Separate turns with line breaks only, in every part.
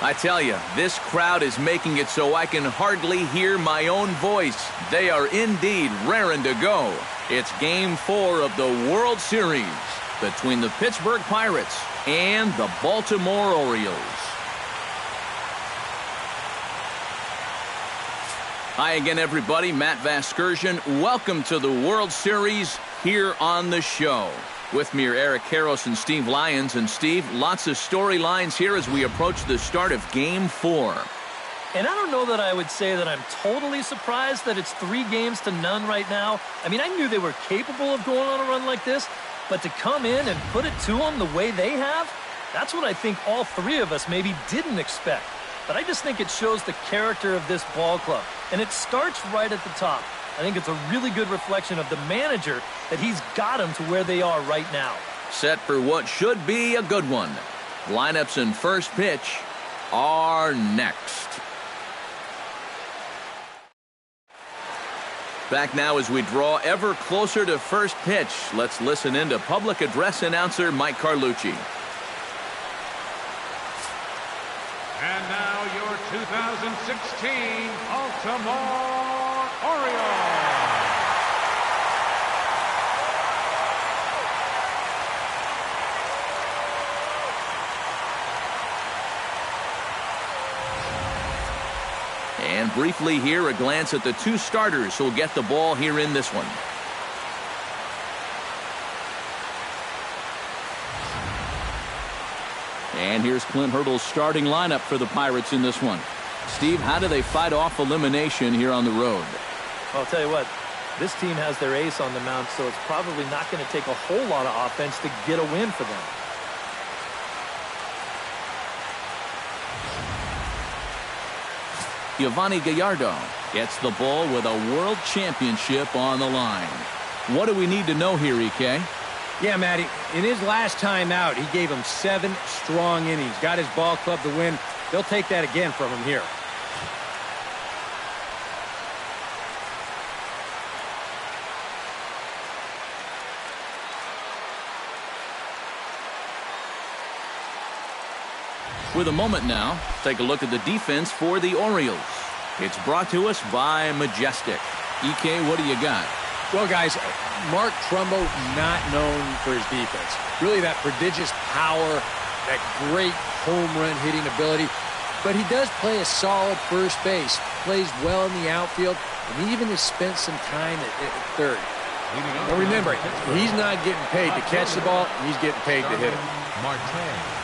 I tell you, this crowd is making it so I can hardly hear my own voice. They are indeed raring to go. It's Game 4 of the World Series between the Pittsburgh Pirates and the Baltimore Orioles. Hi again, everybody. Matt Vasgersian. Welcome to the World Series here on the show. With me are Eric Karros and Steve Lyons. And Steve, lots of storylines here as we approach the start of Game 4.
And I don't know that I would say that I'm totally surprised that it's 3-0 right now. I mean, I knew they were capable of going on a run like this, but to come in and put it to them the way they have, that's what I think all three of us maybe didn't expect. But I just think it shows the character of this ball club. And it starts right at the top. I think it's a really good reflection of the manager that he's got them to where they are right now.
Set for what should be a good one. Lineups and first pitch are next. Back now as we draw ever closer to first pitch. Let's listen in to public address announcer Mike Carlucci.
And now your 2016 Baltimore Orioles.
And briefly here, a glance at the two starters who'll get the ball here in this one. And here's Clint Hurdle's starting lineup for the Pirates in this one. Steve, how do they fight off elimination here on the road?
Well, I'll tell you what, this team has their ace on the mound, so it's probably not going to take a whole lot of offense to get a win for them.
Yovani Gallardo gets the ball with a world championship on the line. What do we need to know here, EK?
Yeah, Matty, in his last time out, he gave him 7 strong innings. Got his ball club to win. They'll take that again from him here.
With a moment now, take a look at the defense for the Orioles. It's brought to us by Majestic. EK, what do you got?
Well, guys, Mark Trumbo not known for his defense. Really that prodigious power, that great home run hitting ability. But he does play a solid first base, plays well in the outfield, and he even has spent some time at third. Now remember, he's not getting paid to catch the ball, he's getting paid to hit it.
Marte.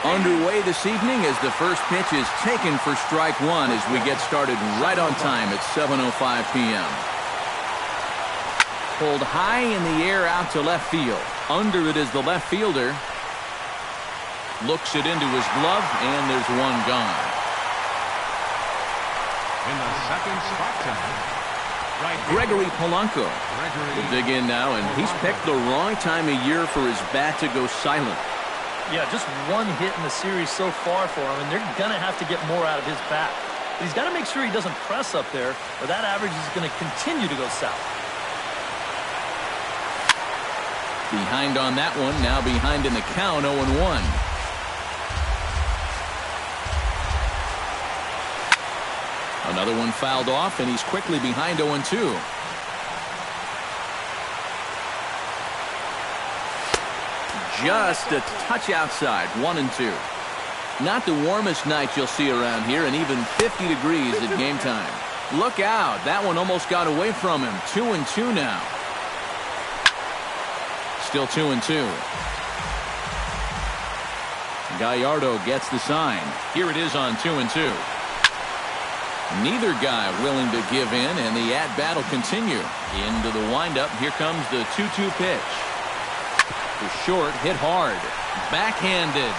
Underway this evening as the first pitch is taken for strike one as we get started right on time at 7:05 p.m. Pulled high in the air out to left field. Under it is the left fielder. Looks it into his glove, and there's one gone.
In the second spot tonight, right
Gregory Polanco will dig in now, and he's picked the wrong time of year for his bat to go silent.
Yeah, just one hit in the series so far for him, and they're going to have to get more out of his bat. But he's got to make sure he doesn't press up there, or that average is going to continue to go south.
Behind on that one, now behind in the count, 0-1. Another one fouled off, and he's quickly behind 0-2. Just a touch outside, 1-2. Not the warmest night you'll see around here, and even 50 degrees at game time. Look out, that one almost got away from him. 2-2 now. Still 2-2. Gallardo gets the sign. Here it is on 2-2. Neither guy willing to give in, and the at-bat will continue. Into the windup, here comes the 2-2 pitch. The short, hit hard. Backhanded.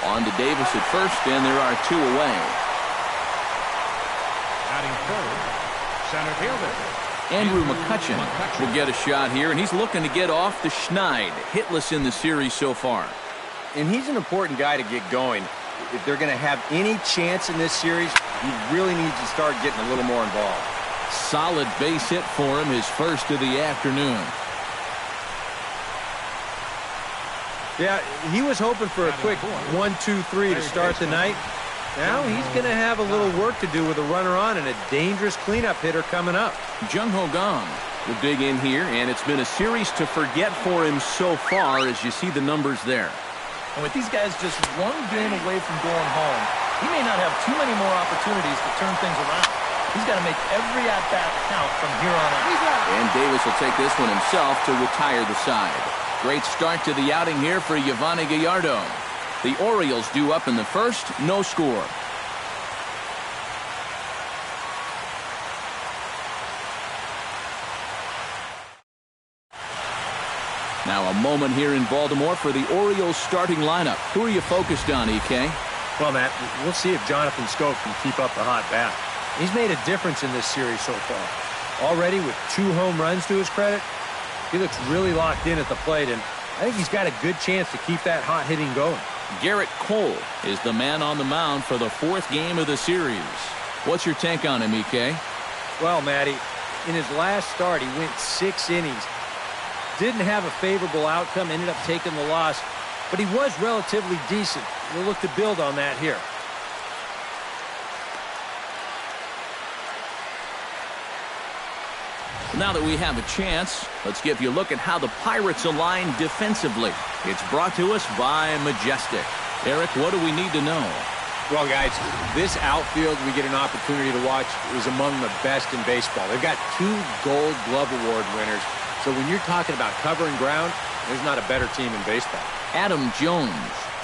On to Davis at first, and there are 2 away.
batting third, center fielder
Andrew McCutchen will get a shot here, and he's looking to get off the schneid. Hitless in the series so far.
And he's an important guy to get going. If they're going to have any chance in this series, he really needs to start getting a little more involved.
Solid base hit for him, his first of the afternoon.
Yeah, he was hoping for a quick 1-2-3 to start the night. Now he's going to have a little work to do with a runner on and a dangerous cleanup hitter coming up.
Jung-Ho Kang will dig in here, and it's been a series to forget for him so far as you see the numbers there.
And with these guys just one game away from going home, he may not have too many more opportunities to turn things around. He's got to make every at-bat count from here on out.
And Davis will take this one himself to retire the side. Great start to the outing here for Yovani Gallardo. The Orioles due up in the first, no score. Now a moment here in Baltimore for the Orioles starting lineup. Who are you focused on, EK?
Well, Matt, we'll see if Jonathan Schoop can keep up the hot bat. He's made a difference in this series so far. Already with 2 home runs to his credit, he looks really locked in at the plate, and I think he's got a good chance to keep that hot hitting going.
Garrett Cole is the man on the mound for the 4th game of the series. What's your take on him, EK?
Well, Matty, in his last start, he went 6 innings. Didn't have a favorable outcome, ended up taking the loss, but he was relatively decent. We'll look to build on that here.
Now that we have a chance, let's give you a look at how the Pirates align defensively. It's brought to us by Majestic. Eric, what do we need to know?
Well, guys, this outfield we get an opportunity to watch is among the best in baseball. They've got 2 Gold Glove Award winners. So when you're talking about covering ground, there's not a better team in baseball.
Adam Jones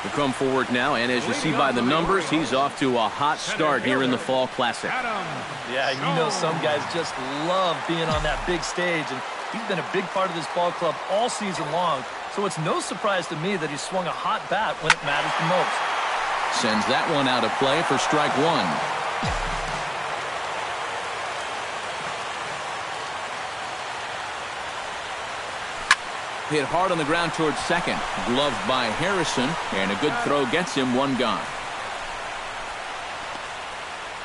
will come forward now, and as you see by the numbers, he's off to a hot start here in the Fall Classic.
Yeah, you know some guys just love being on that big stage, and he's been a big part of this ball club all season long, so it's no surprise to me that he swung a hot bat when it matters the most.
Sends that one out of play for strike 1. Hit hard on the ground towards second. Gloved by Harrison, and a good throw gets him 1 gone.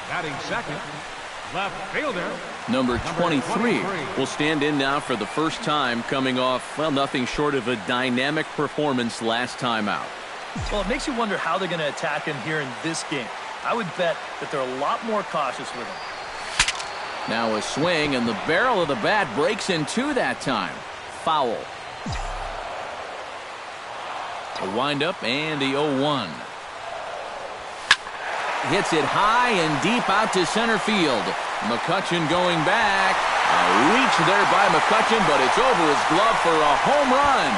Batting second, left fielder.
Number 23 will stand in now for the first time, coming off, well, nothing short of a dynamic performance last time out.
Well, it makes you wonder how they're going to attack him here in this game. I would bet that they're a lot more cautious with him.
Now a swing, and the barrel of the bat breaks in 2 that time. Foul. A windup and the 0-1. Hits it high and deep out to center field. McCutchen going back. A reach there by McCutchen, but it's over his glove for a home run.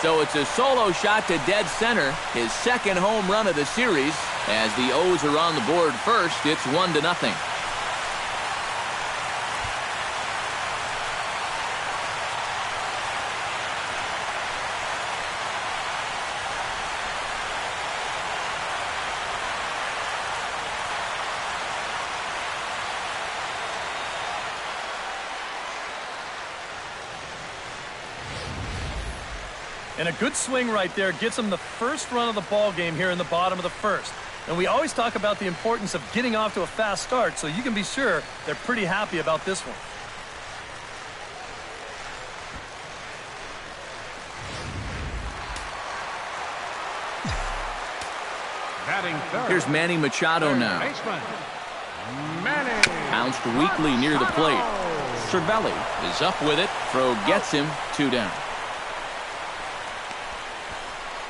So it's a solo shot to dead center, his 2nd home run of the series. As the O's are on the board first, it's 1-0.
And a good swing right there gets him the first run of the ball game here in the bottom of the 1st. And we always talk about the importance of getting off to a fast start, so you can be sure they're pretty happy about this one.
Batting third.
Here's Manny Machado now.
Baseman, Manny.
Bounced weakly near the plate. Cervelli is up with it. Throw gets him 2 down.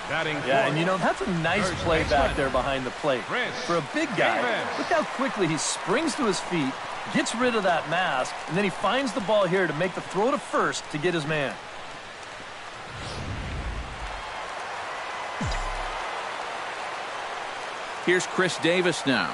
Yeah, and you know, that's a nice play back there behind the plate. For a big guy, look how quickly he springs to his feet, gets rid of that mask, and then he finds the ball here to make the throw to first to get his man.
Here's Chris Davis now.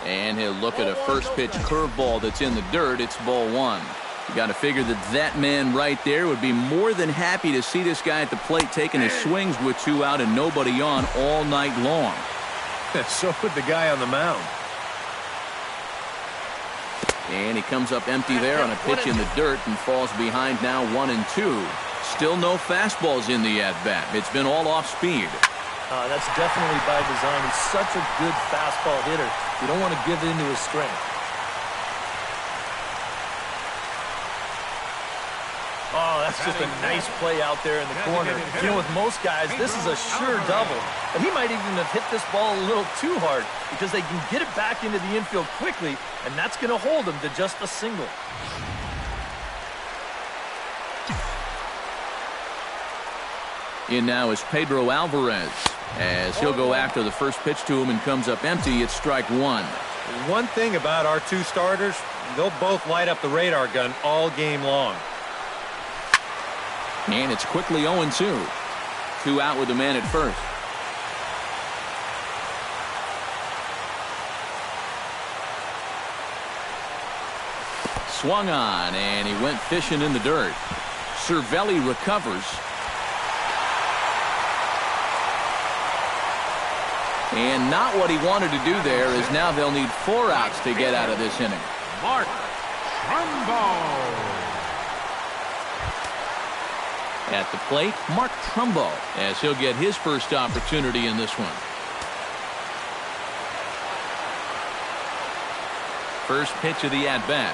And he'll look at a first pitch curveball that's in the dirt. It's ball 1. You got to figure that man right there would be more than happy to see this guy at the plate taking his swings with 2 out and nobody on all night long.
So would the guy on the mound.
And he comes up empty there on a pitch in the dirt and falls behind now 1-2. Still no fastballs in the at-bat. It's been all off speed.
That's definitely by design. He's such a good fastball hitter. You don't want to give in to his strength. Oh, that's just a nice play out there in the corner. You know, with most guys, this is a sure double. But he might even have hit this ball a little too hard because they can get it back into the infield quickly, and that's going to hold him to just a single.
In now is Pedro Alvarez, as he'll go after the first pitch to him and comes up empty. It's strike one.
One thing about our two starters, they'll both light up the radar gun all game long.
And it's quickly 0-2. 2 out with the man at first. Swung on, and he went fishing in the dirt. Cervelli recovers. And not what he wanted to do there, is now they'll need 4 outs to get out of this inning.
Mark Trumbo.
At the plate, Mark Trumbo, as he'll get his first opportunity in this one. First pitch of the at-bat.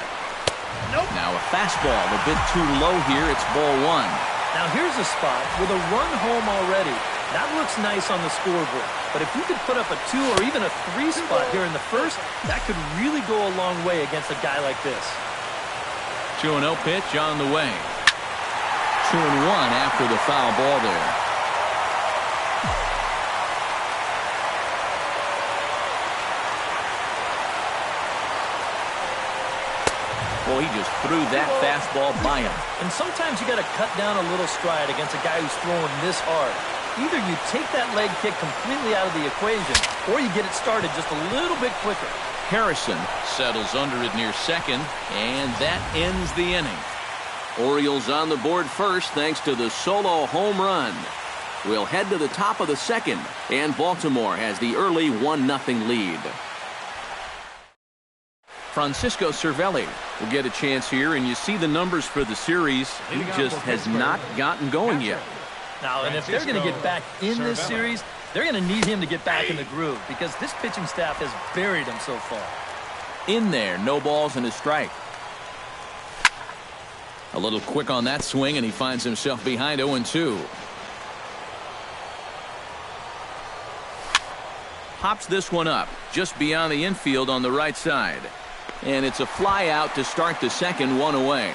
Nope.
Now a fastball, a bit too low here. It's ball one.
Now here's a spot with a run home already. That looks nice on the scoreboard. But if you could put up a 2 or even a 3 spot here in the first, that could really go a long way against a guy like this.
2-0 pitch on the way. 2-1 after the foul ball there. Well, he just threw that fastball by him.
And sometimes you got to cut down a little stride against a guy who's throwing this hard. Either you take that leg kick completely out of the equation, or you get it started just a little bit quicker.
Harrison settles under it near second, and that ends the inning. Orioles on the board first thanks to the solo home run. We'll head to the top of the second, and Baltimore has the early 1-0 lead. Francisco Cervelli will get a chance here, and you see the numbers for the series. He just has not gotten going yet.
Now, and if they're going to get back in this series, they're going to need him to get back in the groove because this pitching staff has buried him so far.
In there, no balls and a strike. A little quick on that swing, and he finds himself behind 0-2. Pops this one up just beyond the infield on the right side. And it's a fly out to start the second, 1 away.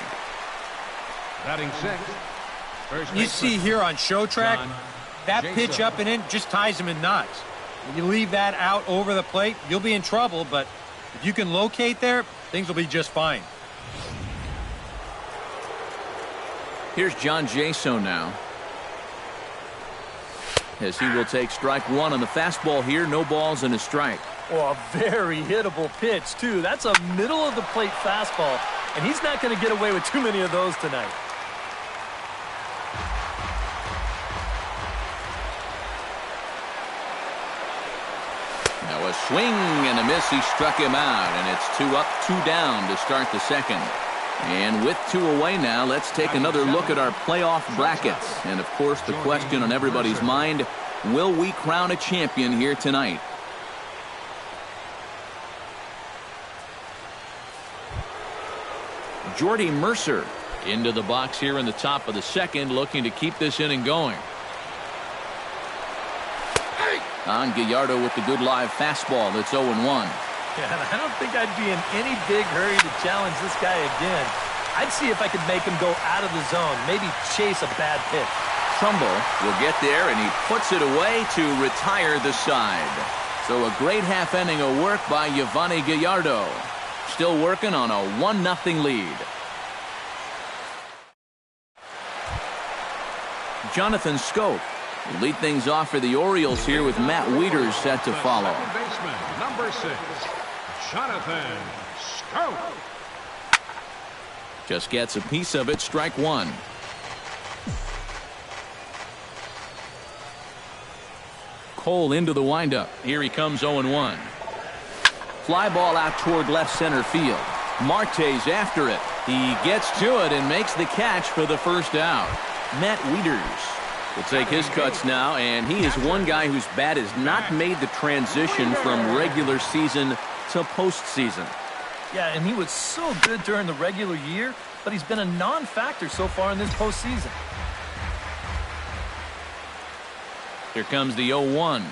Batting sixth.
You see here on show track, that pitch up and in just ties him in knots. When you leave that out over the plate, you'll be in trouble, but if you can locate there, things will be just fine.
Here's John Jaso now, as he will take strike one on the fastball here. No balls and a strike.
Oh, a very hittable pitch, too. That's a middle-of-the-plate fastball, and he's not going to get away with too many of those tonight.
Now a swing and a miss. He struck him out, and it's 2 up, 2 down to start the second. And with 2 away now, let's take another look at our playoff brackets. And, of course, the question on everybody's mind, will we crown a champion here tonight? Jordy Mercer into the box here in the top of the second, looking to keep this inning going. On Gallardo with the good live fastball. That's 0-1.
Yeah, I don't think I'd be in any big hurry to challenge this guy again. I'd see if I could make him go out of the zone, maybe chase a bad pitch.
Trumbo will get there, and he puts it away to retire the side. So a great half inning of work by Yovani Gallardo. Still working on a 1-0 lead. Jonathan Schoop will lead things off for the Orioles here with Matt WIETERS set to follow.
Baseman, number 6, Jonathan Schoop.
Just gets a piece of it. Strike one. Cole into the windup. Here he comes 0-1. Fly ball out toward left center field. Marte's after it. He gets to it and makes the catch for the first out. Matt WIETERS We'll take his cuts now, and he is one guy whose bat has not made the transition from regular season to postseason.
Yeah, and he was so good during the regular year, but he's been a non-factor so far in this postseason.
Here comes the 0-1.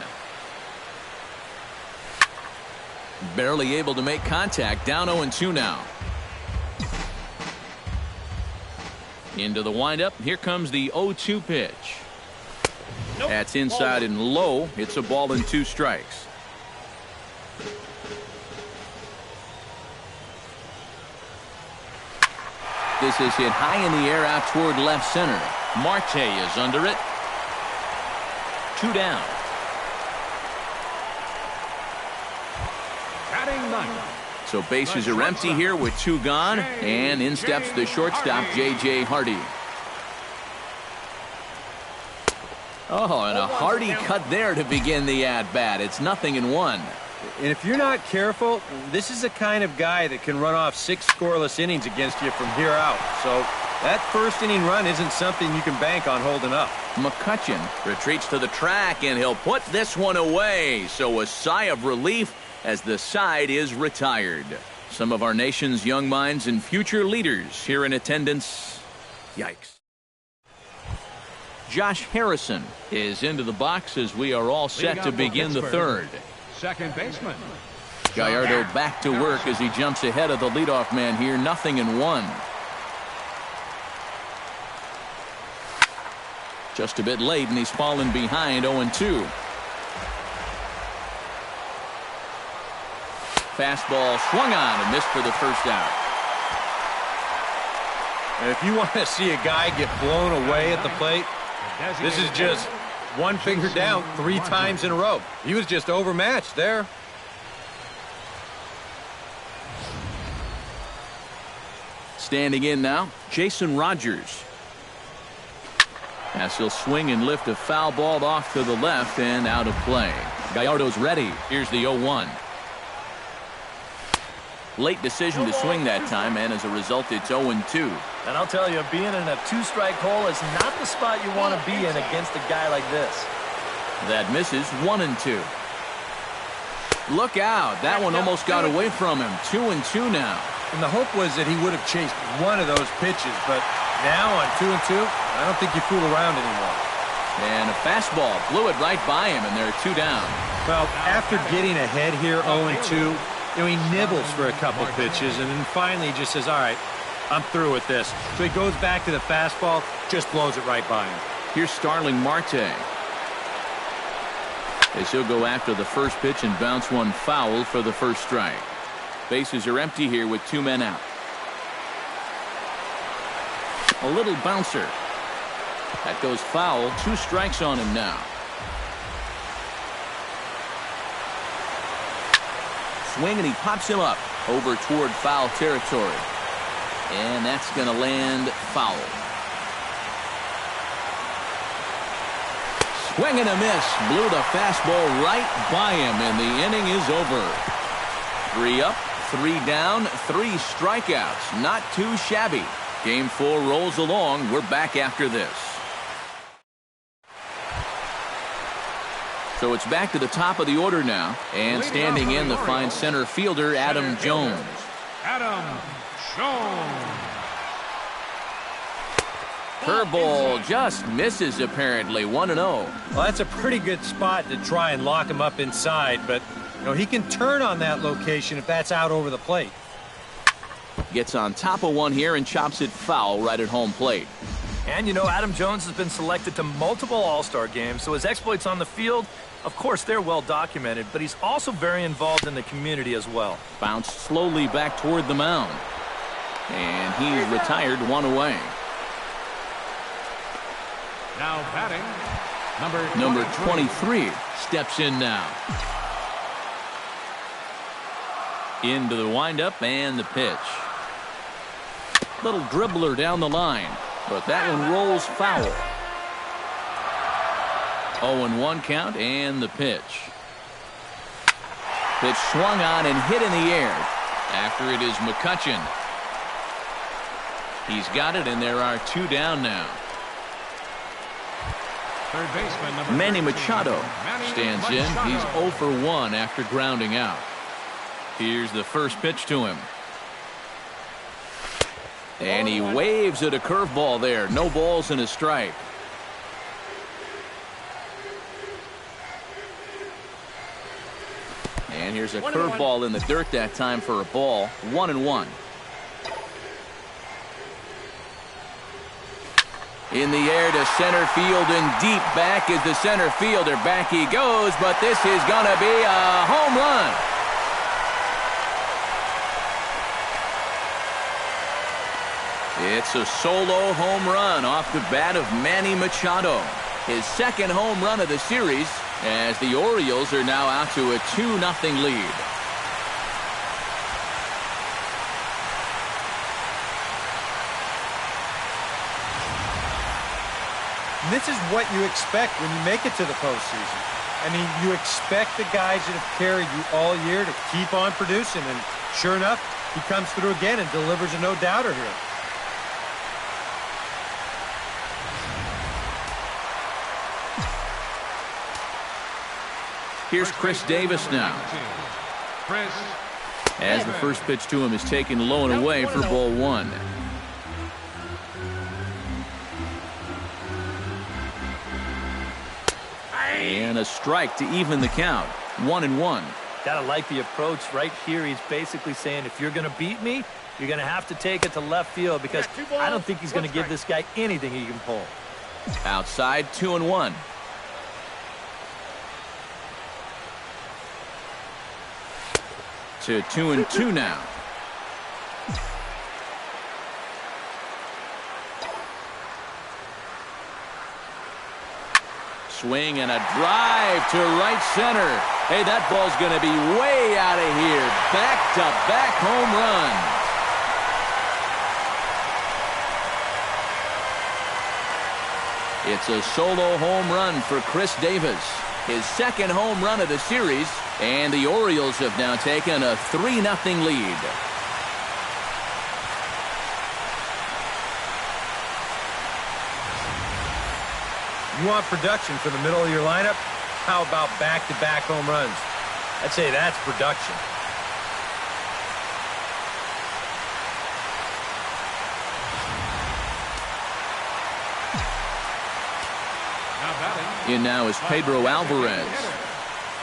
Barely able to make contact. Down 0-2 now. Into the windup. Here comes the 0-2 pitch.
Nope.
That's inside and low. It's a ball and 2 strikes. This is hit high in the air out toward left center. Marte is under it. 2 down.
Batting ninth.
So bases are empty here with 2 gone, and in steps the shortstop, J.J. Hardy. Oh, and a Hardy cut there to begin the at-bat. It's 0-1.
And if you're not careful, this is the kind of guy that can run off 6 scoreless innings against you from here out. So that first inning run isn't something you can bank on holding up.
McCutchen retreats to the track, and he'll put this one away. So a sigh of relief as the side is retired. Some of our nation's young minds and future leaders here in attendance. Yikes. Josh Harrison is into the box as we are all set to begin the third.
Second baseman.
Gallardo back to work as he jumps ahead of the leadoff man here. 0-1. Just a bit late, and he's fallen behind. 0-2. Fastball swung on and missed for the first out.
And if you want to see a guy get blown away at the plate, this is just one finger down 3 times in a row. He was just overmatched there.
Standing in now, Jason Rogers. As he'll swing and lift a foul ball off to the left and out of play. Gallardo's ready. Here's the 0-1. Late decision to swing that time, and as a result, it's 0-2.
And I'll tell you, being in a 2-strike hole is not the spot you want to be in against a guy like this.
That misses. 1-2. Look out. That one almost got away from him. 2-2 now.
And the hope was that he would have chased one of those pitches, but now on 2-2, I don't think you fool around anymore.
And a fastball blew it right by him, and there are 2 down.
Well, after getting ahead here 0-2, he nibbles for a couple pitches, and then finally he just says, all right, I'm through with this. So he goes back to the fastball, just blows it right by him.
Here's Starling Marte. As he'll go after the first pitch and bounce one foul for the first strike. Bases are empty here with 2 men out. A little bouncer. That goes foul. 2 strikes on him now. Swing, and he pops him up over toward foul territory. And that's going to land foul. Swing and a miss. Blew the fastball right by him, and the inning is over. 3 up, 3 down, 3 strikeouts. Not too shabby. Game 4 rolls along. We're back after this. So it's back to the top of the order now. And standing in, the fine center fielder, Adam Jones.
Adam Jones.
Curveball just misses, apparently. 1-0.
Well, that's a pretty good spot to try and lock him up inside, but he can turn on that location if that's out over the plate.
Gets on top of one here and chops it foul right at home plate.
And Adam Jones has been selected to multiple All-Star games, so his exploits on the field, of course, they're well documented, but he's also very involved in the community as well.
Bounced slowly back toward the mound. And he's retired 1 away.
Now batting,
number 23 steps in now. Into the windup and the pitch. Little dribbler down the line, but that one rolls foul. 0-1 count and the pitch. Pitch swung on and hit in the air. After it is McCutchen. He's got it, and there are 2 down now.
Third baseman, number
Manny
13,
Machado
Manny
stands in.
Machado.
He's 0 for 1 after grounding out. Here's the first pitch to him. And he waves at a curveball there. No balls and a strike. And here's a curveball in the dirt that time for a ball. 1-1. In the air to center field and deep back is the center fielder. Back he goes, but this is going to be a home run. It's a solo home run off the bat of Manny Machado. His second home run of the series as the Orioles are now out to a 2-0 lead.
And this is what you expect when you make it to the postseason. I mean, you expect the guys that have carried you all year to keep on producing, and sure enough, he comes through again and delivers a no-doubter here.
Here's Chris Davis now.
Chris
As the first pitch to him is taken low and away for ball 1. And a strike to even the count. 1-1.
Gotta like the approach right here. He's basically saying, if you're going to beat me, you're going to have to take it to left field, because I don't think he's going to give this guy anything he can pull.
Outside, 2-1. To 2-2 now. Swing and a drive to right center. Hey, that ball's going to be way out of here. Back-to-back home runs. It's a solo home run for Chris Davis. His second home run of the series, and the Orioles have now taken a 3-0 lead.
You want production for the middle of your lineup? How about back-to-back home runs? I'd say that's production.
In now is Pedro Alvarez.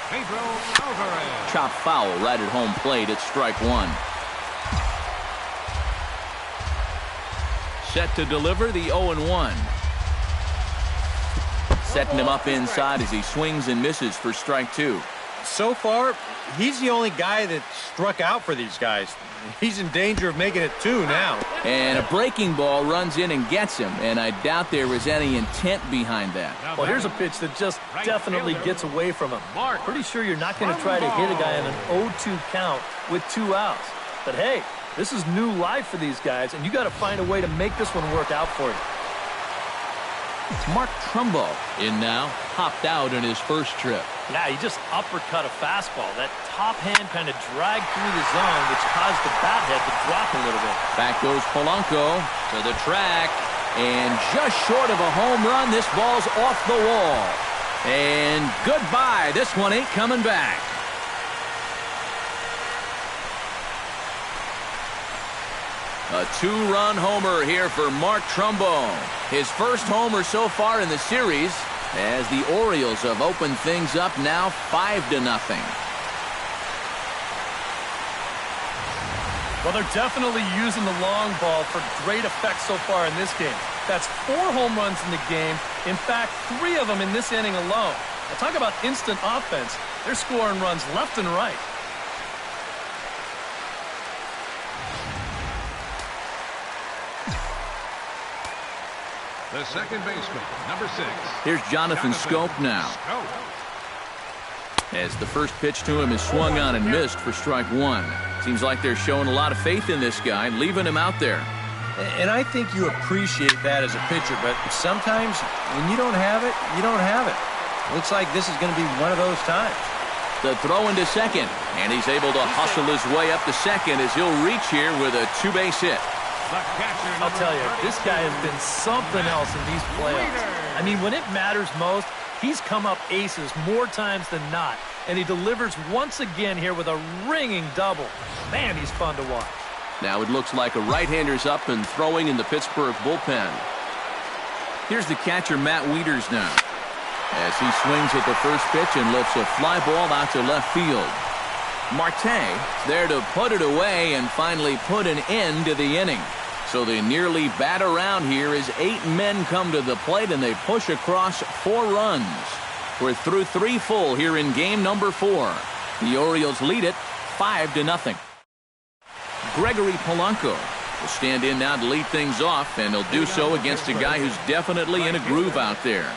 Pedro Alvarez.
Chop foul right at home plate at strike 1. Set to deliver the 0-1. Setting him up inside as he swings and misses for strike 2.
So far, he's the only guy that struck out for these guys. He's in danger of making it 2 now.
And a breaking ball runs in and gets him, and I doubt there was any intent behind that.
Well, here's a pitch that just definitely gets away from him. Pretty sure you're not going to try to hit a guy on an 0-2 count with 2 outs. But hey, this is new life for these guys, and you got to find a way to make this one work out for you.
Mark Trumbo in now, hopped out in his first trip.
Yeah, he just uppercut a fastball. That top hand kind of dragged through the zone, which caused the bat head to drop a little bit.
Back goes Polanco to the track, and just short of a home run, this ball's off the wall. And goodbye. This one ain't coming back. A 2-run homer here for Mark Trumbo. His first homer so far in the series, as the Orioles have opened things up now 5-0.
Well, they're definitely using the long ball for great effect so far in this game. That's 4 home runs in the game. In fact, 3 of them in this inning alone. Now, talk about instant offense. They're scoring runs left and right.
The second baseman, number 6.
Here's Jonathan Scope now. As the first pitch to him is swung on and missed for strike 1. Seems like they're showing a lot of faith in this guy, leaving him out there.
And I think you appreciate that as a pitcher, but sometimes when you don't have it, you don't have it. Looks like this is going to be one of those times.
The throw into second, and he's able to hustle his way up to second as he'll reach here with a 2-base hit.
I'll tell you, this guy has been something else in these playoffs. I mean, when it matters most, he's come up aces more times than not. And he delivers once again here with a ringing double. Man, he's fun to watch.
Now it looks like a right-hander's up and throwing in the Pittsburgh bullpen. Here's the catcher, Matt WIETERS now, as he swings at the first pitch and lifts a fly ball out to left field. Marte there to put it away and finally put an end to the inning. So they nearly bat around here as 8 men come to the plate and they push across 4 runs. We're through 3 full here in game number 4. The Orioles lead it 5-0. Gregory Polanco will stand in now to lead things off, and he'll do so against a guy who's definitely in a groove out there.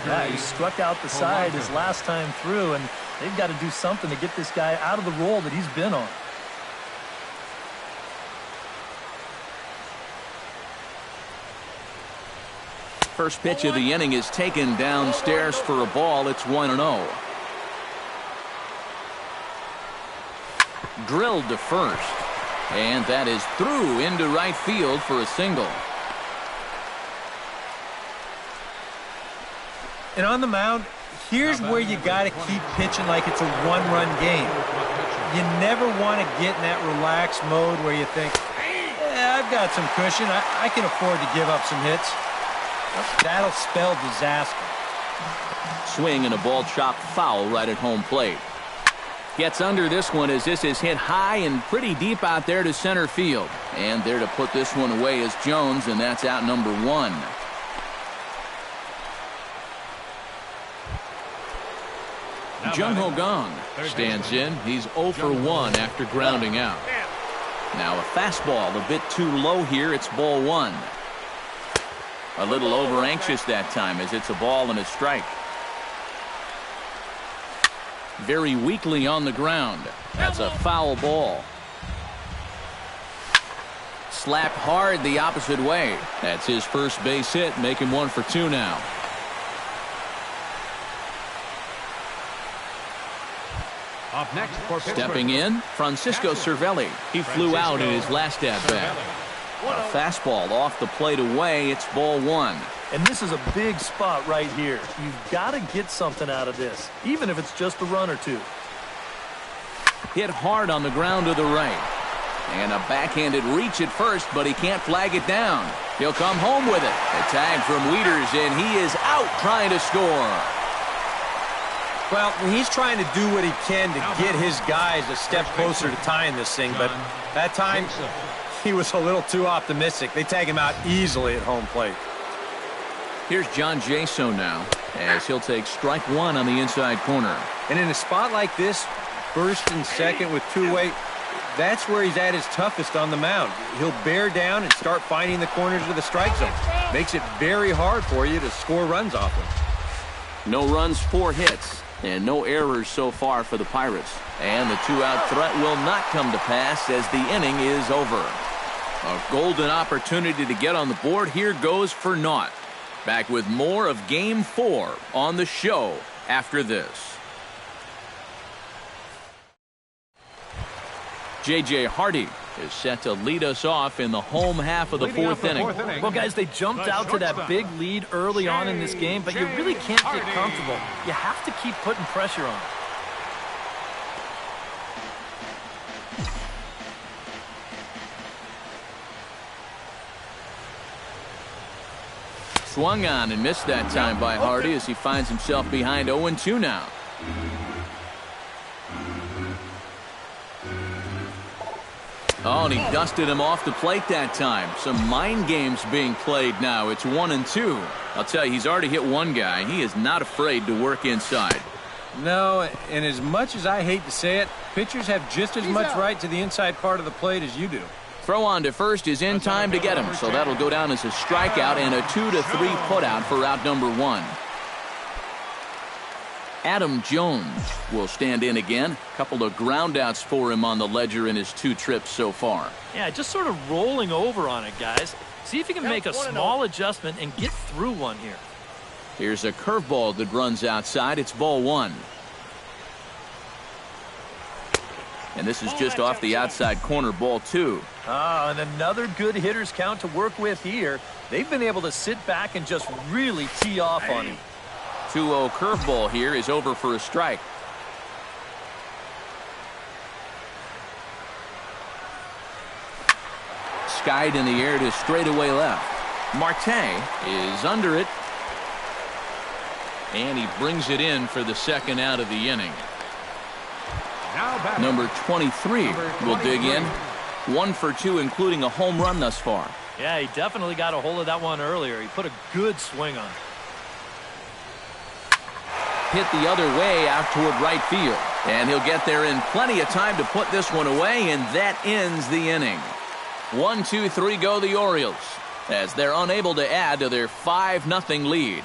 Yeah, he struck out the side his last time through, and they've got to do something to get this guy out of the role that he's been on.
First pitch of the inning is taken downstairs for a ball. It's 1-0. Drilled to first. And that is through into right field for a single.
And on the mound, here's where you got to keep pitching like it's a one-run game. You never want to get in that relaxed mode where you think, I've got some cushion. I can afford to give up some hits. That'll spell disaster.
Swing and a ball chopped foul right at home plate. Gets under this one as this is hit high and pretty deep out there to center field. And there to put this one away is Jones, and that's out number 1. Jung-Ho Kang stands in. He's 0 for 1 after grounding out. Now a fastball a bit too low here. It's ball 1. A little over anxious that time as it's a ball and a strike. Very weakly on the ground. That's a foul ball. Slapped hard the opposite way. That's his first base hit, making 1 for 2 now.
Up next for Pittsburgh.
Stepping in, Francisco Cervelli. He flew out in his last at-bat. A fastball off the plate away. It's ball 1.
And this is a big spot right here. You've got to get something out of this, even if it's just a run or 2.
Hit hard on the ground to the right. And a backhanded reach at first, but he can't flag it down. He'll come home with it. A tag from WIETERS, and he is out trying to score.
Well, he's trying to do what he can to get his guys a step closer to tying this thing, but that time he was a little too optimistic. They tag him out easily at home plate.
Here's John Jaso now, as he'll take strike 1 on the inside corner.
And in a spot like this, first and second with two-way, that's where he's at his toughest on the mound. He'll bear down and start finding the corners of the strike zone. Makes it very hard for you to score runs off him.
No runs, 4 hits, and no errors so far for the Pirates. And the 2-out threat will not come to pass as the inning is over. A golden opportunity to get on the board here goes for naught. Back with more of Game 4 on the show after this. J.J. Hardy is set to lead us off in the home half of the 4th inning.
Well, guys, they jumped out to that big lead early on in this game, but you really can't get comfortable. You have to keep putting pressure on.
Swung on and missed that time by Hardy as he finds himself behind 0-2 now. Oh, and he dusted him off the plate that time. Some mind games being played now. It's 1-2. I'll tell you, he's already hit one guy. He is not afraid to work inside.
No, and as much as I hate to say it, pitchers have just as much right to the inside part of the plate as you do.
Throw on to first is in time to get him, so that'll go down as a strikeout and a 2-3 putout for out number 1. Adam Jones will stand in again. A couple of groundouts for him on the ledger in his 2 trips so far.
Yeah, just sort of rolling over on it, guys. See if you can make a small adjustment and get through one here.
Here's a curveball that runs outside. It's ball 1. And this is just off the outside corner, ball 2.
And another good hitter's count to work with here. They've been able to sit back and just really tee off on him.
2-0 curveball here is over for a strike. Skied in the air to straightaway left. Marte is under it. And he brings it in for the second out of the inning. Number 23 will dig in. 1 for 2, including a home run thus far.
Yeah, he definitely got a hold of that one earlier. He put a good swing on.
Hit the other way out toward right field. And he'll get there in plenty of time to put this one away, and that ends the inning. 1, 2, 3 go the Orioles, as they're unable to add to their 5-0 lead.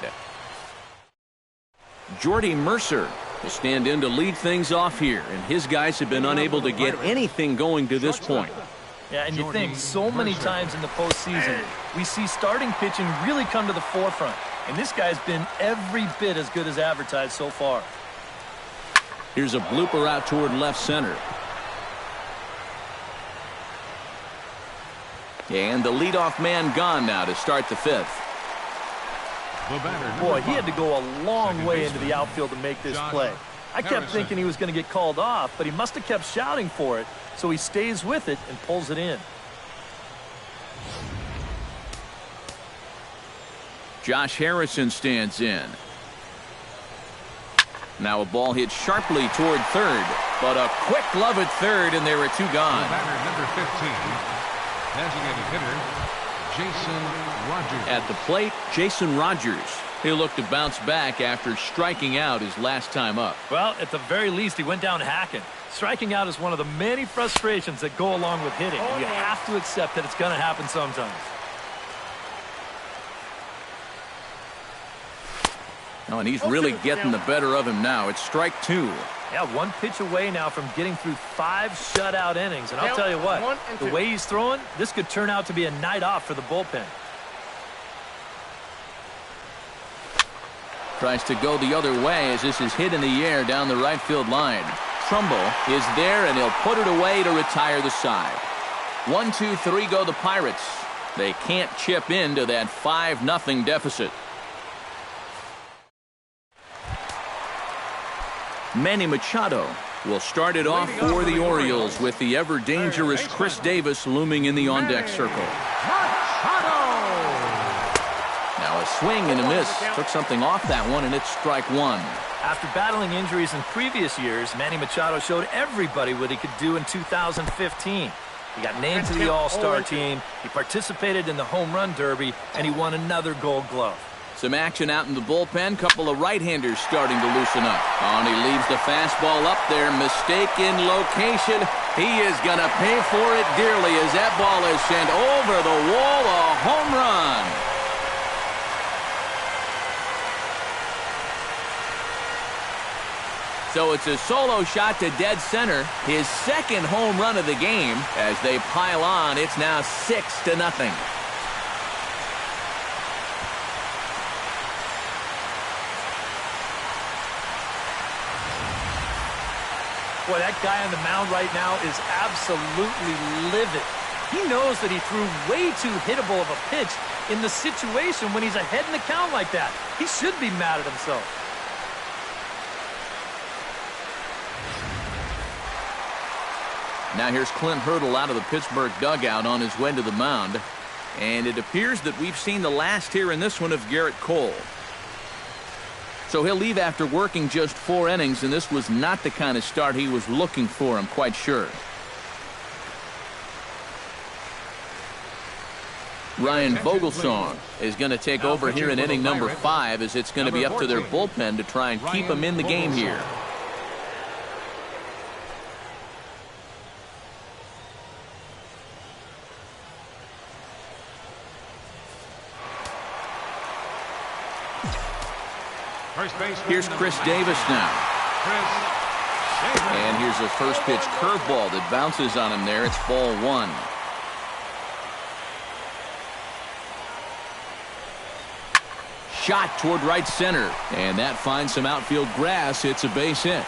Jordy Mercer will stand in to lead things off here, and his guys have been unable to get anything going to this point.
Yeah, and you think so many times in the postseason, we see starting pitching really come to the forefront. And this guy's been every bit as good as advertised so far.
Here's a blooper out toward left center. And the leadoff man gone now to start the 5th.
Boy, he had to go a long way into the outfield to make this play. I kept thinking he was going to get called off, but he must have kept shouting for it, so he stays with it and pulls it in.
Josh Harrison stands in. Now a ball hit sharply toward third, but a quick glove at third, and there are 2 gone.
Number 15, designated hitter, Jason Rogers.
At the plate, Jason Rogers. He'll look to bounce back after striking out his last time up.
Well, at the very least, he went down hacking. Striking out is one of the many frustrations that go along with hitting. You have to accept that it's going to happen sometimes.
Oh, and he's really getting the better of him now. It's strike 2.
Yeah, 1 pitch away now from getting through 5 shutout innings. And I'll tell you what, the way he's throwing, this could turn out to be a night off for the bullpen.
Tries to go the other way as this is hit in the air down the right field line. Trumbo is there, and he'll put it away to retire the side. 1, 2, 3 go the Pirates. They can't chip into that 5-0 deficit. Manny Machado will start it off for the Orioles with the ever-dangerous Chris Davis looming in the on-deck circle. Now a swing and a miss. Took something off that one, and it's strike 1.
After battling injuries in previous years, Manny Machado showed everybody what he could do in 2015. He got named to the All-Star team, he participated in the Home Run Derby, and he won another Gold Glove.
Some action out in the bullpen. Couple of right-handers starting to loosen up. And he leaves the fastball up there. Mistaken location. He is going to pay for it dearly as that ball is sent over the wall. A home run. So it's a solo shot to dead center. His second home run of the game. As they pile on, it's now 6-0.
Boy, that guy on the mound right now is absolutely livid. He knows that he threw way too hittable of a pitch in the situation when he's ahead in the count like that. He should be mad at himself.
Now here's Clint Hurdle out of the Pittsburgh dugout on his way to the mound. And it appears that we've seen the last here in this one of Garrett Cole. So he'll leave after working just 4 innings, and this was not the kind of start he was looking for, I'm quite sure. Ryan Vogelsong is going to take over here in inning number 5, as it's going to be up to their bullpen to try and keep him in the game here. Here's Chris Davis now. And here's a first pitch curveball that bounces on him there. It's ball 1. Shot toward right center. And that finds some outfield grass. It's a base hit.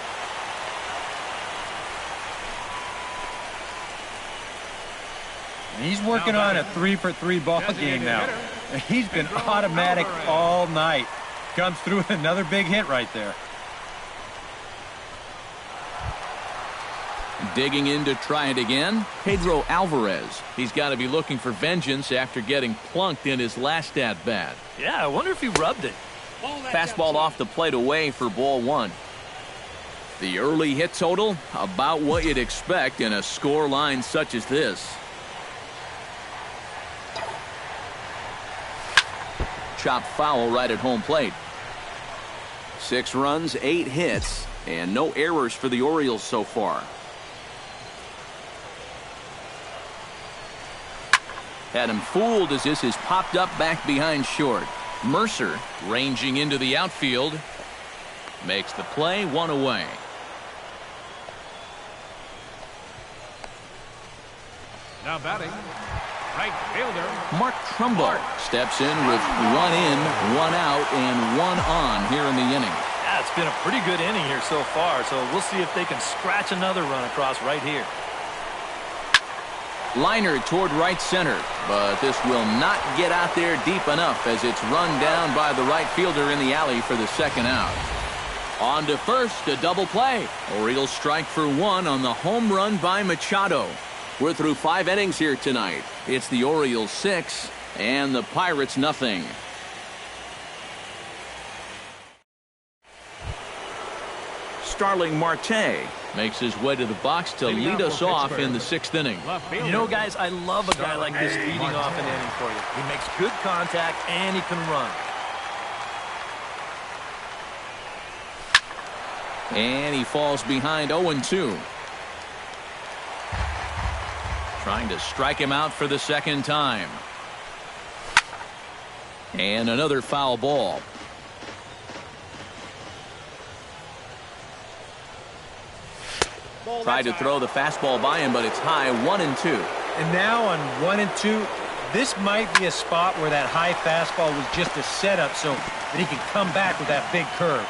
He's working on a 3-for-3 ball game now. He's been automatic all night. Comes through with another big hit right there.
Digging in to try it again, Pedro Alvarez. He's got to be looking for vengeance after getting plunked in his last at-bat.
Yeah, I wonder if he rubbed it.
Fastball off the plate away for ball one. The early hit total, about what you'd expect in a score line such as this. Chopped foul right at home plate. 6 runs, 8 hits, and no errors for the Orioles so far. Had him fooled as this is popped up back behind short. Mercer ranging into the outfield. Makes the play, 1 away.
Now batting, right fielder
Mark Trumbo steps in with 1 in, 1 out, and 1 on here in the inning.
Yeah, it's been a pretty good inning here so far, so we'll see if they can scratch another run across right here.
Liner toward right center, but this will not get out there deep enough as it's run down by the right fielder in the alley for the second out. On to first, a double play. Orioles strike for 1 on the home run by Machado. We're through 5 innings here tonight. It's the Orioles 6 and the Pirates nothing. Starling Marte makes his way to the box to lead us off in the 6th inning.
You know, guys, I love a guy like this leading off an inning for you. He makes good contact and he can run.
And he falls behind 0-2. Trying to strike him out for the second time. And another foul ball. Tried to throw the fastball by him, but it's high, 1-2.
And now on 1-2, this might be a spot where that high fastball was just a setup so that he can come back with that big curve.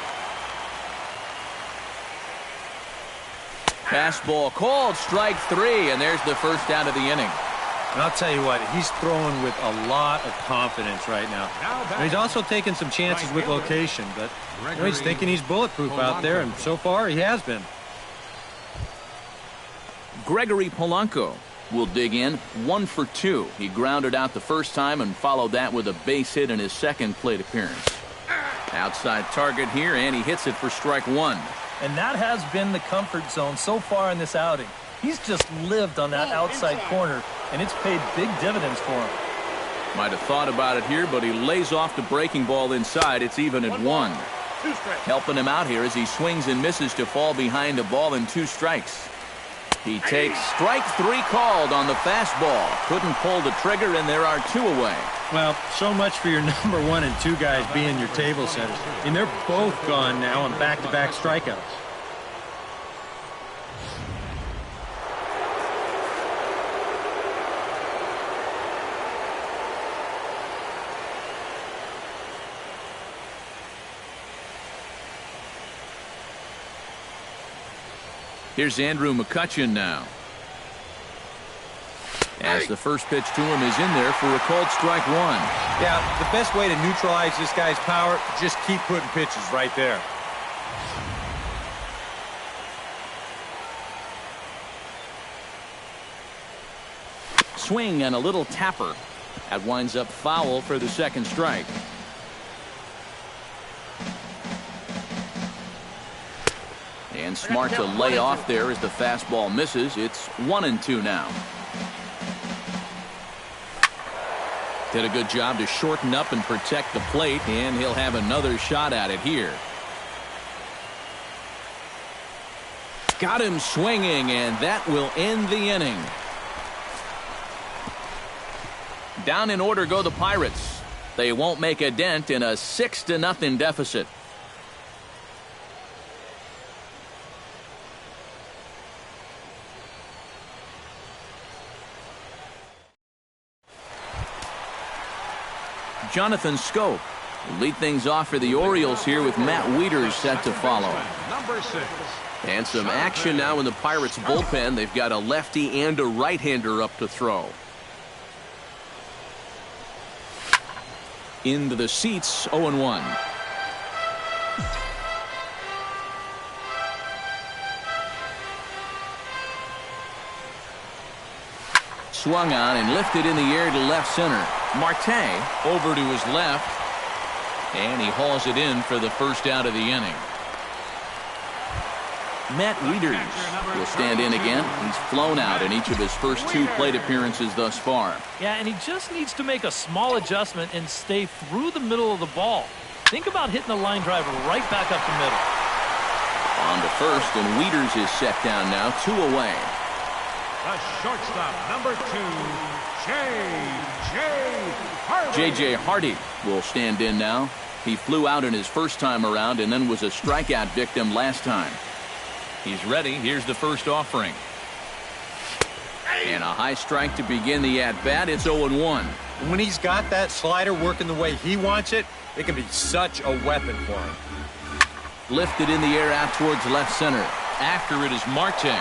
Fastball called, strike 3, and there's the first out of the inning.
And I'll tell you what, he's throwing with a lot of confidence right now. And he's also taking some chances with location, but you know, he's thinking he's bulletproof out there, and so far he has been.
Gregory Polanco will dig in, 1 for 2. He grounded out the first time and followed that with a base hit in his second plate appearance. Outside target here, and he hits it for strike 1.
And that has been the comfort zone so far in this outing. He's just lived on that outside corner, and it's paid big dividends for him.
Might have thought about it here, but he lays off the breaking ball inside. It's even at 1. Helping him out here as he swings and misses to fall behind a ball and 2 strikes. He takes strike 3 called on the fastball. Couldn't pull the trigger, and there are 2 away.
Well, so much for your number 1 and 2 guys being your table setters. And they're both gone now on back-to-back strikeouts.
Here's Andrew McCutchen now. As the first pitch to him is in there for a called strike 1.
Yeah, the best way to neutralize this guy's power, just keep putting pitches right there.
Swing and a little tapper. That winds up foul for the second strike. And smart to lay off there as the fastball misses. It's 1-2 now. Did a good job to shorten up and protect the plate, and he'll have another shot at it here. Got him swinging, and that will end the inning. Down in order go the Pirates. They won't make a dent in a 6-0 deficit. Jonathan Scope will lead things off for the Orioles here with Matt WIETERS set to follow.
number 6.
And some action now in the Pirates bullpen. They've got a lefty and a right-hander up to throw. into the seats, 0-1. Swung on and lifted in the air to left center. Marte over to his left, and he hauls it in for the first out of the inning. Matt WIETERS will stand in again. He's flown out in each of his first 2 plate appearances thus far.
Yeah, and he just needs to make a small adjustment and stay through the middle of the ball. Think about hitting a line drive right back up the middle.
On to first, and WIETERS is set down now, 2 away.
The shortstop, number 2, J.J. Hardy.
J.J. Hardy will stand in now. He flew out in his first time around and then was a strikeout victim last time. He's ready. Here's the first offering. And a high strike to begin the at-bat. It's 0-1.
When he's got that slider working the way he wants it, it can be such a weapon for him.
Lifted in the air out towards left center. After it is Marte.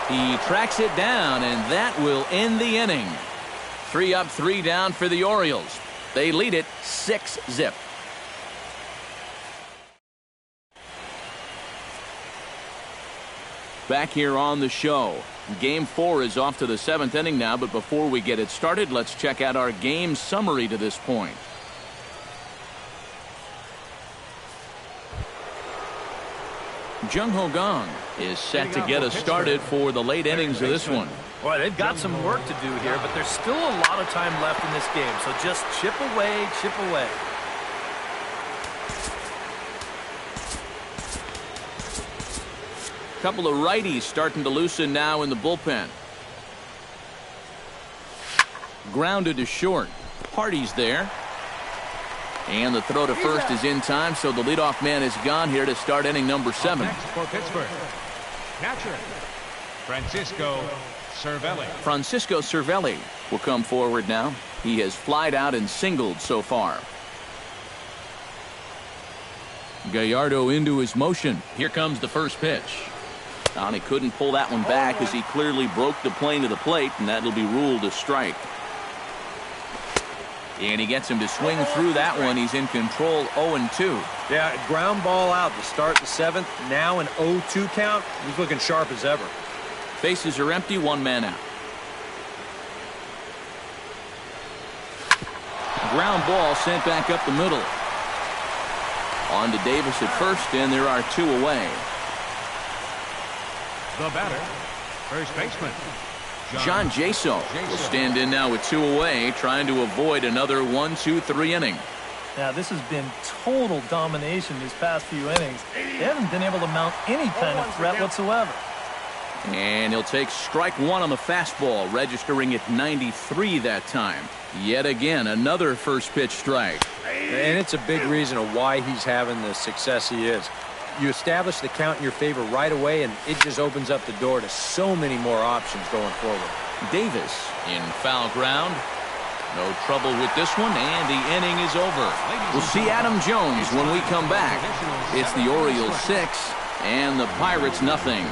He tracks it down, and that will end the inning. 3 up, 3 down for the Orioles. They lead it 6-0. Back here on the show. Game 4 is off to the 7th inning now, but before we get it started, let's check out our game summary to this point. Jung Ho Gong is set to get us started for the late innings of this one.
Boy, they've got some work to do here, but there's still a lot of time left in this game, so just chip away, chip away.
Couple of righties starting to loosen now in the bullpen. Grounded to short. Hardy's there. And the throw to first is in time, so the leadoff man is gone here to start inning number 7.
Next for Pittsburgh, catcher, Francisco Cervelli.
Francisco Cervelli will come forward now. He has flied out and singled so far. Gallardo into his motion. Here comes the first pitch. And he couldn't pull that one back as he clearly broke the plane to the plate, and that'll be ruled a strike. And he gets him to swing through that one. He's in control, 0-2.
Yeah, ground ball out to start the 7th. Now an 0-2 count. He's looking sharp as ever.
Bases are empty, 1 man out. Ground ball sent back up the middle. On to Davis at first, and there are 2 away.
The batter, first baseman,
John Jaso will stand in now with 2 away, trying to avoid another 1-2-3 inning.
Now, this has been total domination these past few innings. They haven't been able to mount any kind of threat whatsoever.
And he'll take strike 1 on the fastball, registering at 93 that time. Yet again, another first pitch strike.
And it's a big reason of why he's having the success he is. You establish the count in your favor right away, and it just opens up the door to so many more options going forward.
Davis in foul ground. No trouble with this one, and the inning is over. We'll see Adam Jones when we come back. It's the Orioles 6 and the Pirates nothing.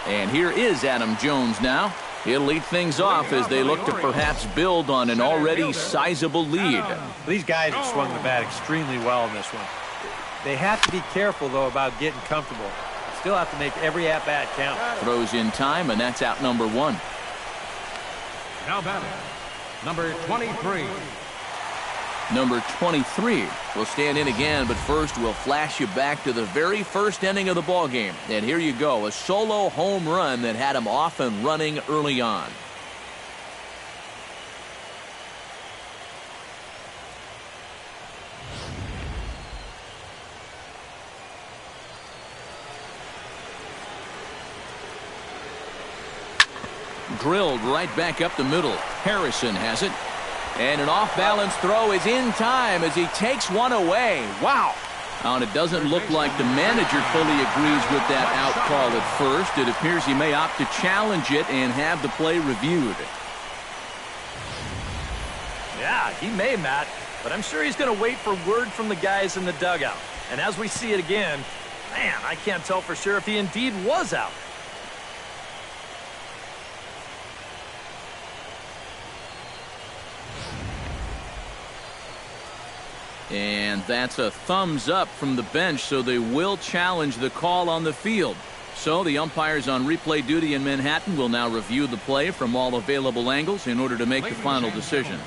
And here is Adam Jones now. He'll lead things off as they look to perhaps build on an already sizable lead.
These guys have swung the bat extremely well in this one. They have to be careful, though, about getting comfortable. Still have to make every at-bat count.
Throws in time, and that's out number 1.
now batting, number 23.
Number 23 will stand in again, but first we'll flash you back to the very first inning of the ball game. And here you go, a solo home run that had him off and running early on. Drilled right back up the middle. Harrison has it. And an off-balance throw is in time as he takes one away. Wow. And it doesn't look like the manager fully agrees with that out call at first. It appears he may opt to challenge it and have the play reviewed.
Yeah, he may, Matt. But I'm sure he's going to wait for word from the guys in the dugout. And as we see it again, man, I can't tell for sure if he indeed was out.
And that's a thumbs up from the bench, so they will challenge the call on the field. So the umpires on replay duty in Manhattan will now review the play from all available angles in order to make the final decision.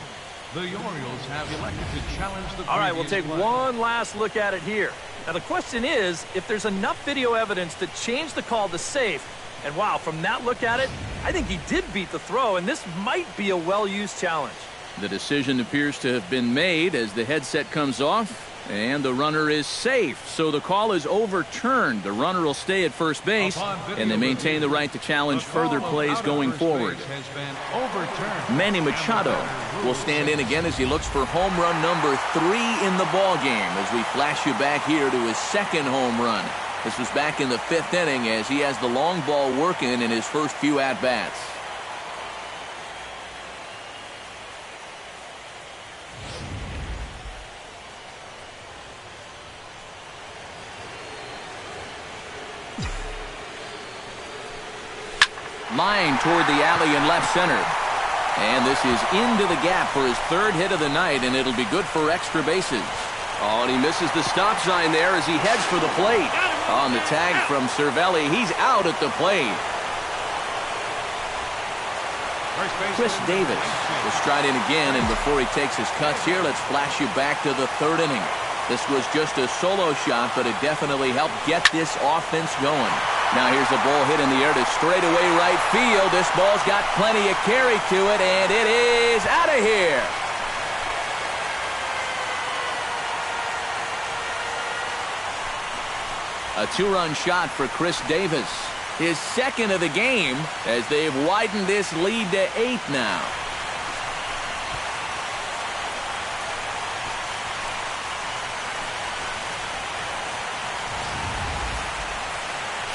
The Orioles have elected to challenge the
All right, we'll take
play.
one last look at it here. Now, the question is, if there's enough video evidence to change the call to safe, and wow, from that look at it, I think he did beat the throw, and this might be a well-used challenge.
The decision appears to have been made as the headset comes off, and the runner is safe. So the call is overturned. The runner will stay at first base, and they maintain the right to challenge further plays going forward. Manny Machado will stand in again as he looks for home run number 3 in the ball game as we flash you back here to his second home run. This was back in the 5th inning as he has the long ball working in his first few at-bats. Line toward the alley in left center. And this is into the gap for his 3rd hit of the night, and it'll be good for extra bases. Oh, and he misses the stop sign there as he heads for the plate. On the tag from Cervelli, he's out at the plate. Chris Davis will stride in again, and before he takes his cuts here, let's flash you back to the 3rd inning. This was just a solo shot, but it definitely helped get this offense going. Now here's a ball hit in the air to straightaway right field. This ball's got plenty of carry to it, and it is out of here. A 2-run shot for Chris Davis. His 2nd of the game as they've widened this lead to 8 now.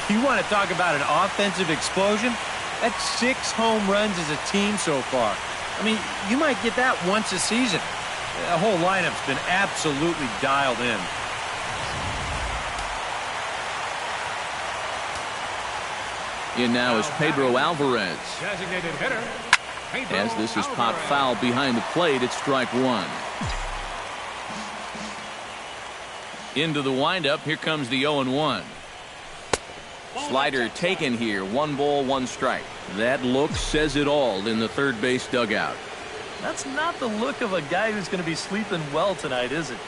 You want to talk about an offensive explosion? That's 6 home runs as a team so far. I mean, you might get that once a season. The whole lineup's been absolutely dialed in.
In now is Pedro Alvarez.
Designated hitter. Pedro
As this is popped
Alvarez.
foul behind the plate, it's strike 1. Into the windup, here comes the 0-1. Slider taken here, 1 ball, 1 strike. That look says it all in the third base dugout.
That's not the look of a guy who's going to be sleeping well tonight, is it?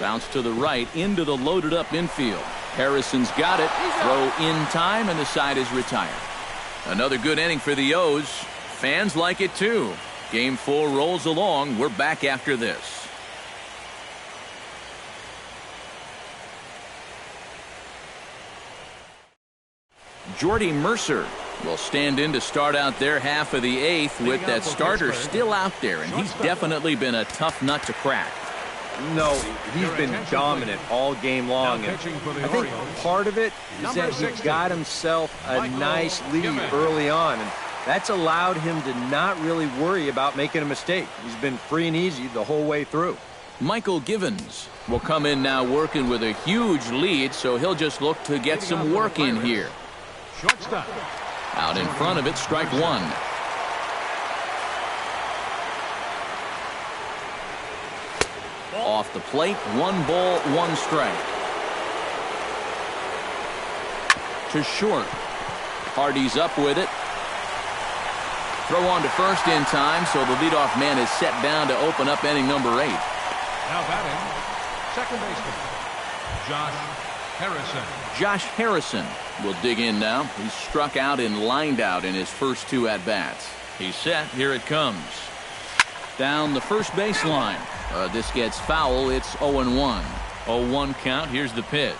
Bounce to the right into the loaded up infield. Harrison's got it. Throw in time, and the side is retired. Another good inning for the O's. Fans like it too. Game 4 rolls along. We're back after this. Jordy Mercer will stand in to start out their half of the 8th with that starter still out there, and he's definitely been a tough nut to crack.
No, he's been dominant all game long. And I think part of it is that he got himself a nice lead early on, and that's allowed him to not really worry about making a mistake. He's been free and easy the whole way through.
Michael Givens will come in now working with a huge lead, so he'll just look to get some work in here.
Shortstop.
Out in front of it, strike 1. Off the plate, 1 ball, 1 strike. To short. Hardy's up with it. Throw on to first in time, so the leadoff man is set down to open up inning number 8.
Now batting, second baseman, Josh Harrison.
Josh Harrison will dig in now. He's struck out and lined out in his first 2 at-bats. He's set. Here it comes. Down the first baseline. This gets foul. It's 0-1. 0-1 count. Here's the pitch.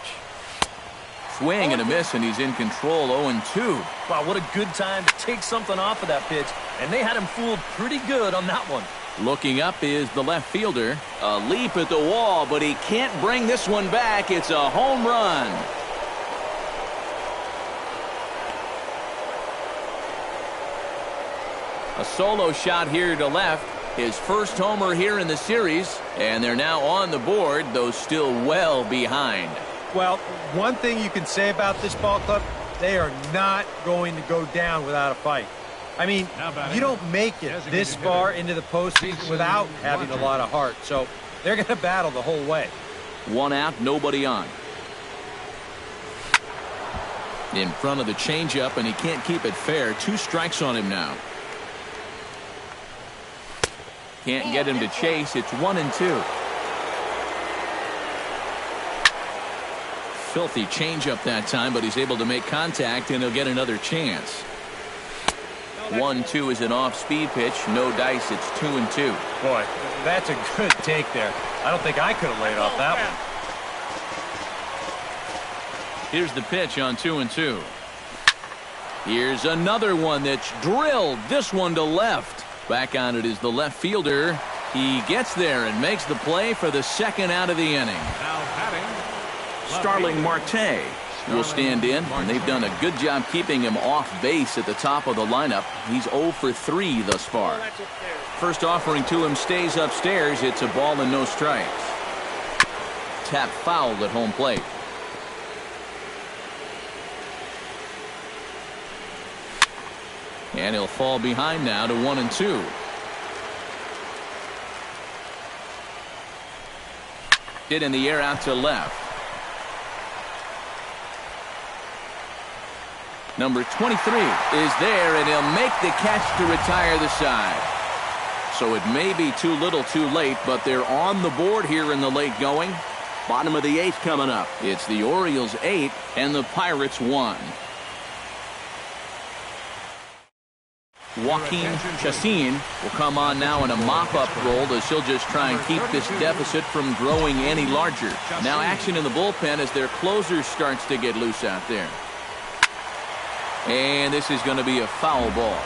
Swing and a miss, and he's in control. 0-2.
Wow, what a good time to take something off of that pitch. And they had him fooled pretty good on that one.
Looking up is the left fielder. A leap at the wall, but he can't bring this one back. It's a home run. A solo shot here to left. His first homer here in the series, and they're now on the board, though still well behind.
Well, one thing you can say about this ball club, they are not going to go down without a fight. I mean, you don't make it this far into the postseason without having a lot of heart. So they're going to battle the whole way.
1 out, nobody on. In front of the changeup, and he can't keep it fair. 2 strikes on him now. Can't get him to chase. It's 1-2. Filthy changeup that time, but he's able to make contact, and he'll get another chance. 1-2 is an off-speed pitch. No dice. It's 2-2.
Boy, that's a good take there. I don't think I could have laid off that one.
Here's the pitch on 2-2. Here's another one that's drilled. This one to left. Back on it is the left fielder. He gets there and makes the play for the 2nd out of the inning.
Now batting,
Starling Marte will stand in, and they've done a good job keeping him off base at the top of the lineup. He's 0 for 3 thus far. First offering to him stays upstairs. It's a ball and no strikes. Tap foul at home plate. And he'll fall behind now to 1-2. Hit in the air out to left. Number 23 is there, and he'll make the catch to retire the side. So it may be too little too late, but they're on the board here in the late going. Bottom of the 8th coming up. It's the Orioles 8 and the Pirates 1. Joaquin Chacin will come on now in a mop-up role as he'll just try and keep this deficit from growing any larger. Now action in the bullpen as their closer starts to get loose out there. And this is going to be a foul ball.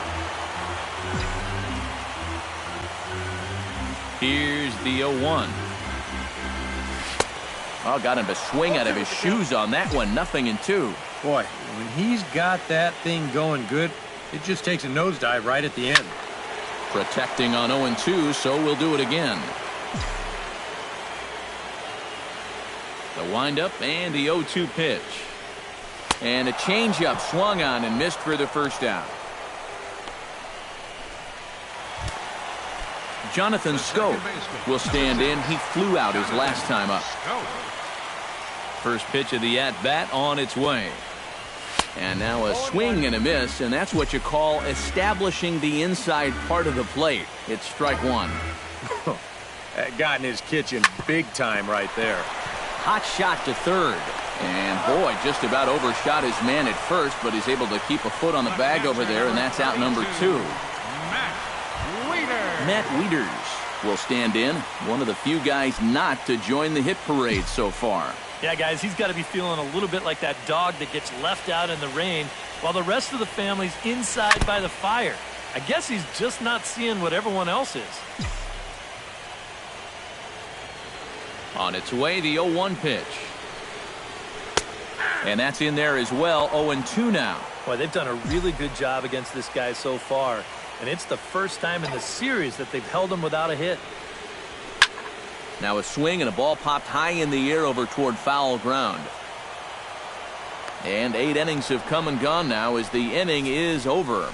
Here's the 0-1. Oh, got him to swing out of his shoes on that one. 0-2.
Boy, when he's got that thing going good, it just takes a nosedive right at the end.
Protecting on 0-2, so we'll do it again. The windup and the 0-2 pitch. And a changeup swung on and missed for the first out. Jonathan Scope will stand in. He flew out his last time up. First pitch of the at-bat on its way. And now a swing and a miss, and that's what you call establishing the inside part of the plate. It's strike 1.
That got in his kitchen big time right there.
Hot shot to third. And boy, just about overshot his man at first, but he's able to keep a foot on the bag over there, and that's out number 2. Matt Wieters will stand in. One of the few guys not to join the hit parade so far.
Yeah, guys, he's got to be feeling a little bit like that dog that gets left out in the rain while the rest of the family's inside by the fire. I guess he's just not seeing what everyone else is.
On its way, the 0-1 pitch. And that's in there as well. 0-2 now.
Boy, they've done a really good job against this guy so far. And it's the first time in the series that they've held him without a hit.
Now a swing and a ball popped high in the air over toward foul ground. And 8 innings have come and gone now as the inning is over.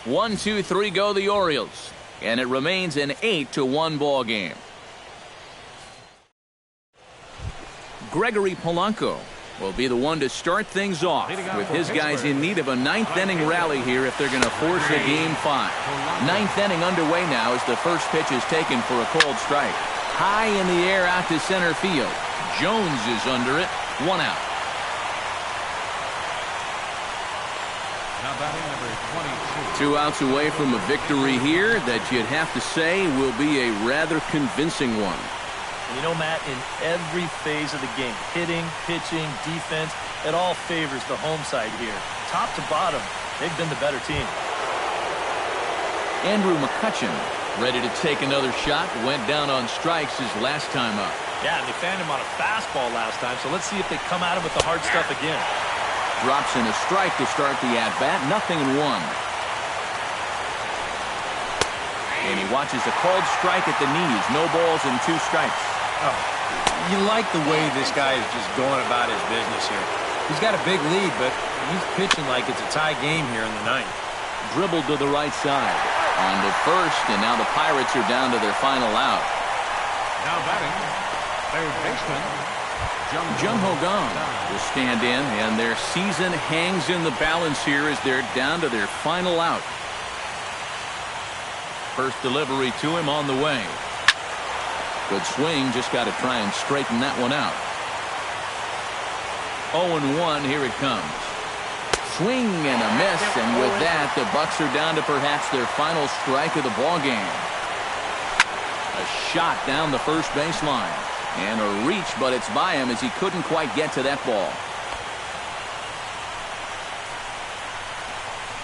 1, 2, 3 go the Orioles. And it remains an 8-1 ball game. Gregory Polanco will be the one to start things off with his guys in need of a 9th inning rally here if they're going to force a game 5. 9th inning underway now as the first pitch is taken for a cold strike. High in the air out to center field. Jones is under it. 1 out.
Now batting number 22.
2 outs away from a victory here that you'd have to say will be a rather convincing one.
You know, Matt, in every phase of the game, hitting, pitching, defense, it all favors the home side here. Top to bottom, they've been the better team.
Andrew McCutchen ready to take another shot. Went down on strikes his last time up.
Yeah, and they found him on a fastball last time, so let's see if they come at him with the hard stuff again.
Drops in a strike to start the at-bat. 0-1. And he watches a called strike at the knees. No balls and 2 strikes.
Oh, you like the way this guy is just going about his business here. He's got a big lead, but he's pitching like it's a tie game here in the 9th.
Dribbled to the right side. On to first, and now the Pirates are down to their final out.
Now batting, third baseman,
Jung Ho Gong will stand in, and their season hangs in the balance here as they're down to their final out. First delivery to him on the way. Good swing, just got to try and straighten that one out. 0-1, here it comes. Swing and a miss, and with that, the Bucks are down to perhaps their final strike of the ballgame. A shot down the first baseline. And a reach, but it's by him as he couldn't quite get to that ball.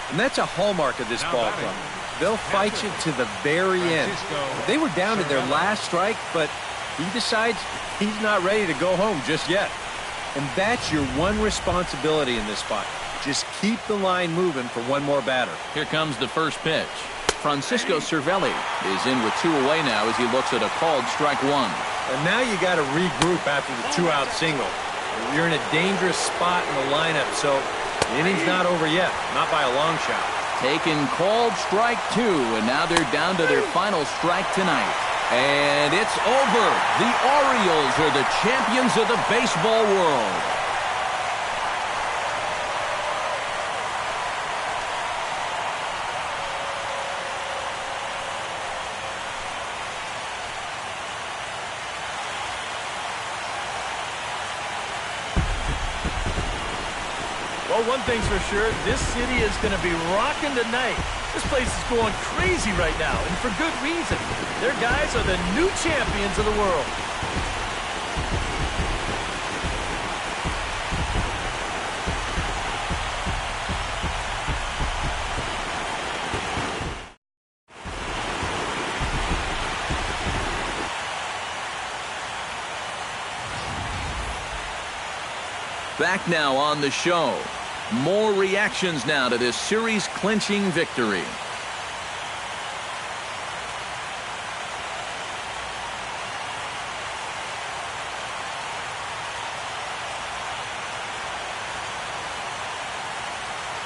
And that's a hallmark of this ball club. They'll fight you to the very end. They were down to their last strike, but he decides he's not ready to go home just yet. And that's your one responsibility in this spot. Just keep the line moving for one more batter.
Here comes the first pitch. Francisco Cervelli is in with 2 away now as he looks at a called strike 1.
And now you got to regroup after the 2-out single. You're in a dangerous spot in the lineup, so the inning's not over yet, not by a long shot.
Taking called strike 2, and now they're down to their final strike tonight. And it's over. The Orioles are the champions of the baseball world.
Well, one thing's for sure, this city is going to be rocking tonight. This place is going crazy right now, and for good reason. Their guys are the new champions of the world.
Back now on the show. More reactions now to this series-clinching victory.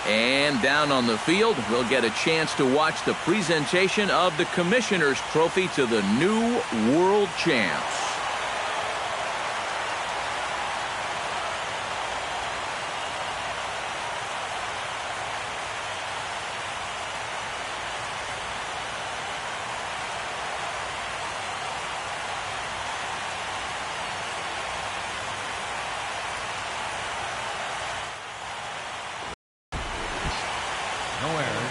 And down on the field, we'll get a chance to watch the presentation of the Commissioner's Trophy to the new world champs.
no errors.